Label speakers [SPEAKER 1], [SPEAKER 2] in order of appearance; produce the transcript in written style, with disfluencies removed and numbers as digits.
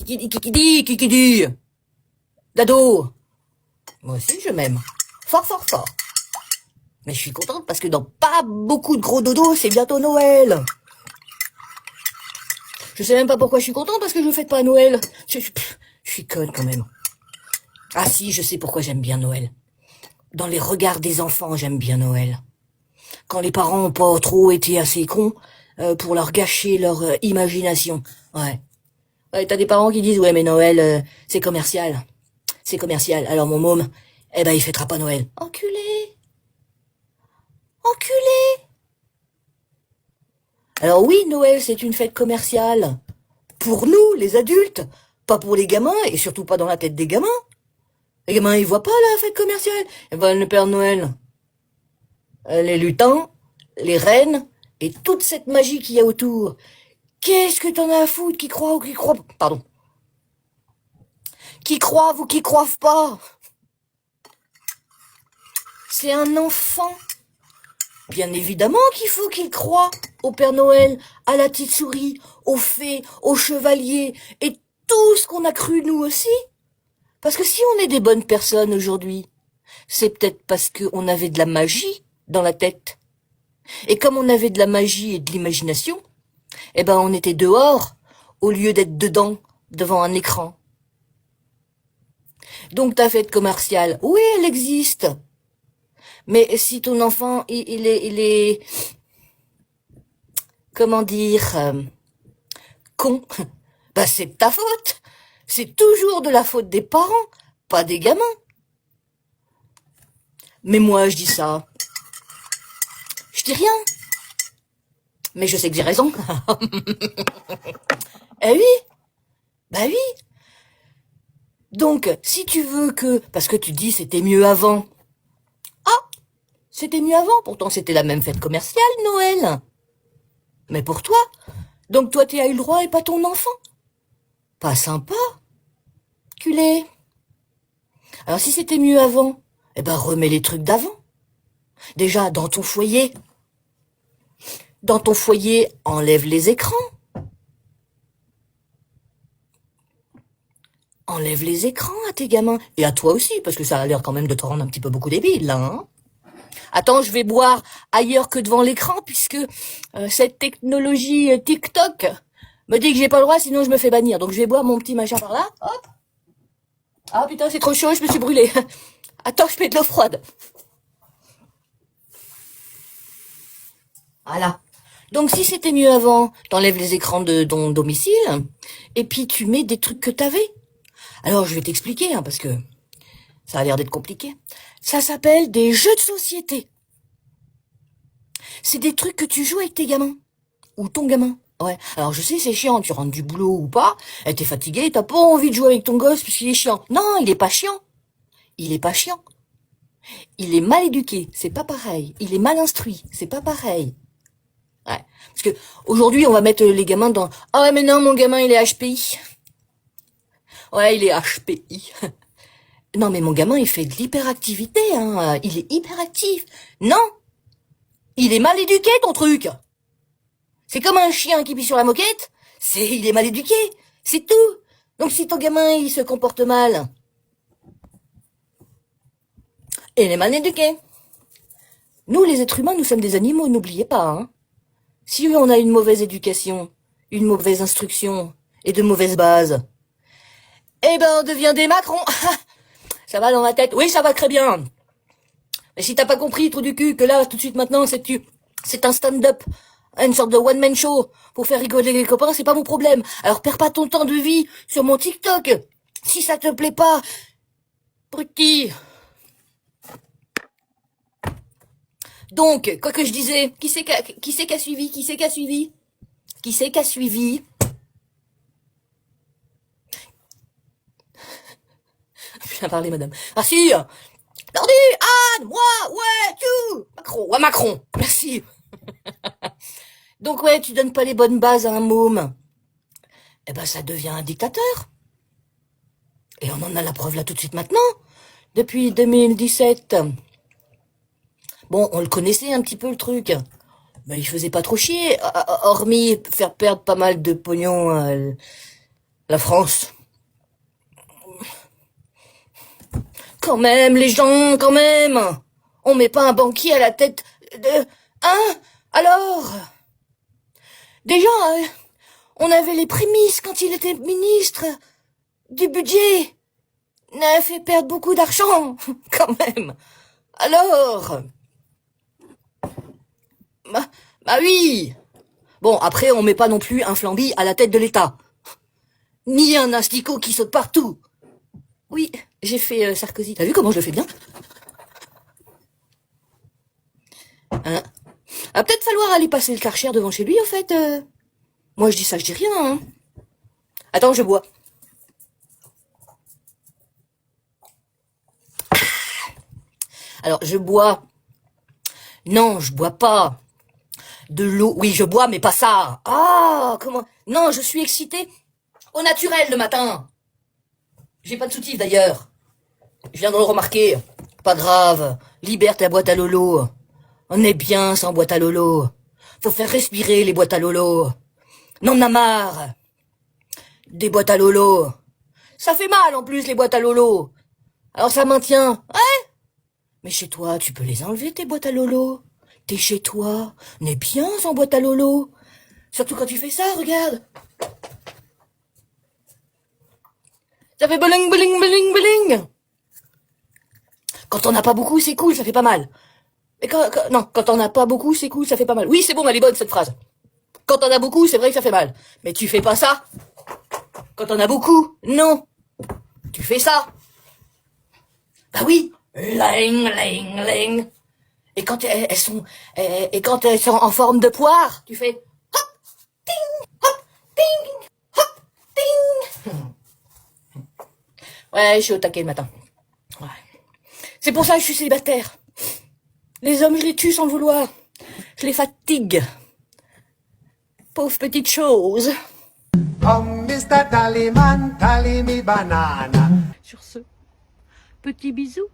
[SPEAKER 1] Kikidi. Dado. Moi aussi, je m'aime. Fort, fort, fort. Mais je suis contente parce que dans pas beaucoup de gros dodos, c'est bientôt Noël. Je sais même pas pourquoi je suis contente parce que je ne fête pas Noël. Je suis conne quand même. Ah si, je sais pourquoi j'aime bien Noël. Dans les regards des enfants, j'aime bien Noël. Quand les parents ont pas trop été assez cons pour leur gâcher leur imagination. Ouais. Ouais, t'as des parents qui disent, ouais, mais Noël, c'est commercial. C'est commercial. Alors mon môme, eh ben, il fêtera pas Noël. Enculé. Enculé. Alors oui, Noël, c'est une fête commerciale. Pour nous, les adultes. Pas pour les gamins, et surtout pas dans la tête des gamins. Les gamins, ils voient pas la fête commerciale. Ils voient le Père Noël. Les lutins, les reines, et toute cette magie qu'il y a autour. Qu'est-ce que t'en as à foutre qui croit ou qui croit... Pardon. Qui croivent ou qui croivent pas. C'est un enfant. Bien évidemment qu'il faut qu'il croie au Père Noël, à la petite souris, aux fées, aux chevaliers, et tout ce qu'on a cru nous aussi. Parce que si on est des bonnes personnes aujourd'hui, c'est peut-être parce qu'on avait de la magie dans la tête. Et comme on avait de la magie et de l'imagination, eh ben on était dehors au lieu d'être dedans, devant un écran. Donc ta fête commerciale, oui, elle existe. Mais si ton enfant, il est, comment dire, con, bah c'est de ta faute. C'est toujours de la faute des parents, pas des gamins. Mais moi, je dis ça. Je dis rien. Mais je sais que j'ai raison. Eh oui. Bah oui. Donc, si tu veux que... Parce que tu dis c'était mieux avant. Ah, c'était mieux avant. Pourtant, c'était la même fête commerciale, Noël. Mais pour toi. Donc toi, tu as eu le droit et pas ton enfant. Pas sympa. Culé. Alors si c'était mieux avant, eh ben remets les trucs d'avant. Déjà, dans ton foyer. Dans ton foyer, enlève les écrans. Enlève les écrans à tes gamins. Et à toi aussi, parce que ça a l'air quand même de te rendre un petit peu beaucoup débile, là, hein. Attends, je vais boire ailleurs que devant l'écran, puisque cette technologie TikTok me dit que j'ai pas le droit, sinon je me fais bannir. Donc je vais boire mon petit machin par là, hop. Ah putain, c'est trop chaud, je me suis brûlée. Attends, je mets de l'eau froide. Voilà. Donc si c'était mieux avant, t'enlèves les écrans de ton domicile, et puis tu mets des trucs que t'avais. Alors je vais t'expliquer, hein, parce que ça a l'air d'être compliqué. Ça s'appelle des jeux de société. C'est des trucs que tu joues avec tes gamins. Ou ton gamin. Ouais. Alors je sais, c'est chiant, tu rentres du boulot ou pas, t'es fatigué, t'as pas envie de jouer avec ton gosse parce qu'il est chiant. Non, il est pas chiant. Il est pas chiant. Il est mal éduqué, c'est pas pareil. Il est mal instruit, c'est pas pareil. Ouais. Parce que aujourd'hui, on va mettre les gamins dans... Ah ouais, mais non, mon gamin, il est HPI. Ouais, il est HPI. Non, mais mon gamin, il fait de l'hyperactivité, hein. Il est hyperactif. Non. Il est mal éduqué, ton truc. C'est comme un chien qui pisse sur la moquette. Il est mal éduqué. C'est tout. Donc si ton gamin, il se comporte mal, il est mal éduqué. Nous, les êtres humains, nous sommes des animaux, n'oubliez pas, hein. Si on a une mauvaise éducation, une mauvaise instruction et de mauvaises bases, eh ben, on devient des Macron. Ça va dans la tête? Oui, ça va très bien. Mais si t'as pas compris, trou du cul, que là, tout de suite maintenant, c'est un stand-up, une sorte de one-man show pour faire rigoler les copains, c'est pas mon problème. Alors perds pas ton temps de vie sur mon TikTok. Si ça te plaît pas, petit. Donc, quoi que je disais, qui c'est qui a suivi? Qui c'est qui a suivi? Qui c'est qui a suivi? Bien parlé, madame. Ah si! Lordi, Anne, moi, ouais, tu! Macron, ouais, Macron. Merci. Donc ouais, tu donnes pas les bonnes bases à un môme. Eh ben, ça devient un dictateur. Et on en a la preuve là tout de suite maintenant. Depuis 2017. Bon, on le connaissait un petit peu le truc. Mais il faisait pas trop chier, hormis faire perdre pas mal de pognon La France. Quand même, les gens, quand même. On met pas un banquier à la tête de... Hein? Alors? Déjà, on avait les prémices quand il était ministre du budget. Il a fait perdre beaucoup d'argent, quand même. Alors? Bah oui. Bon, après, on met pas non plus un flamby à la tête de l'État. Ni un asticot qui saute partout. Oui, j'ai fait Sarkozy. T'as vu comment je le fais bien? Hein? Va peut-être falloir aller passer le Karcher devant chez lui, en fait. Moi, je dis ça, je dis rien, hein. Attends, je bois. Alors, je bois. Non, je bois pas. De l'eau. Oui, je bois, mais pas ça. Ah, comment? Non, je suis excitée au naturel le matin. J'ai pas de soutif d'ailleurs. Je viens de le remarquer. Pas grave. Libère ta boîte à lolo. On est bien sans boîte à lolo. Faut faire respirer les boîtes à lolo. Non, on en a marre. Des boîtes à lolo. Ça fait mal en plus les boîtes à lolo. Alors ça maintient. Ouais. Mais chez toi, tu peux les enlever tes boîtes à lolo. T'es chez toi. On est bien sans boîte à lolo. Surtout quand tu fais ça, regarde. Ça fait bling, bling, bling, bling. Quand on n'a pas beaucoup, c'est cool, ça fait pas mal. Mais quand on n'a pas beaucoup, c'est cool, ça fait pas mal. Oui, c'est bon, elle est bonne, cette phrase. Quand on a beaucoup, c'est vrai que ça fait mal. Mais tu fais pas ça. Quand on a beaucoup, non. Tu fais ça. Bah oui. Ling, ling, ling. Et quand elles sont en forme de poire, tu fais hop, ting, hop, ting, hop, ting. Ouais, je suis au taquet le matin. Ouais. C'est pour ça que je suis célibataire. Les hommes, je les tue sans le vouloir. Je les fatigue. Pauvre petite chose.
[SPEAKER 2] Come, Mr. Tallyman, tally me banana.
[SPEAKER 1] Sur ce, petit bisou.